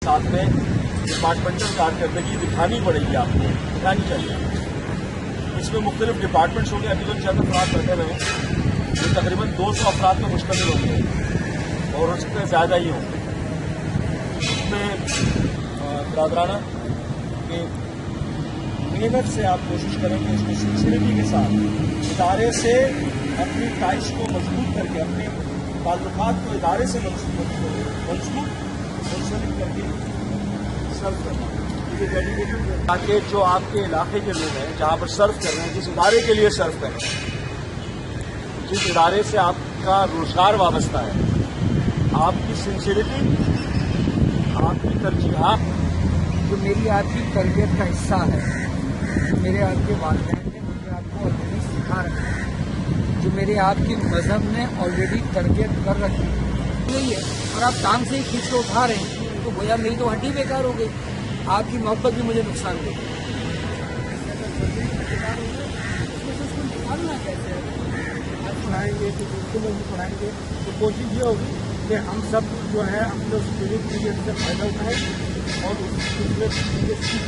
ساتھ میں ڈپارٹمنٹل کارکردگی دکھانی پڑے گی، آپ کو دکھانی چاہیے۔ اس میں مختلف ڈپارٹمنٹس ہوں گے، ابھی تو چند افراد بیٹھے ہوئے ہیں جو تقریباً 200 افراد پر مشتمل ہوں گے اور ہو سکتے ہیں زیادہ ہی ہوں گے۔ اس میں برادرانہ کہ محنت سے آپ کوشش کریں کہ اس کو سنسیئرٹی کے ساتھ ادارے سے اپنی ٹائز کو مضبوط کر کے، اپنے تعلقات کو ادارے سے منسلک کر کے سرو کرنا، تاکہ جو آپ کے علاقے کے لوگ ہیں جہاں پر سرو کر رہے ہیں، جس ادارے کے لیے سرو کر رہے ہیں، جس ادارے سے آپ کا روزگار وابستہ ہے، آپ کی سنسیئرٹی، آپ کی ترجیحات جو میری آپ کی تربیت کا حصہ ہے، میرے آپ کے والدین نے مجھے آپ کو آلریڈی سکھا رکھا ہے، جو میرے آپ کی مذہب نے آلریڈی تربیت کر رکھی نہیں ہے، اور آپ ٹانگ سے ہی کھینچ کے اٹھا رہے ہیں تو گویا میری تو ہڈی بیکار ہو گئی، آپ کی محبت بھی مجھے نقصان دے گی۔ پڑھائیں گے تو بالکل ہم پڑھائیں گے، تو کوشش یہ ہوگی کہ ہم سب جو ہے اپنے اسپرٹ پیریڈ سے فائدہ اٹھائیں اور اس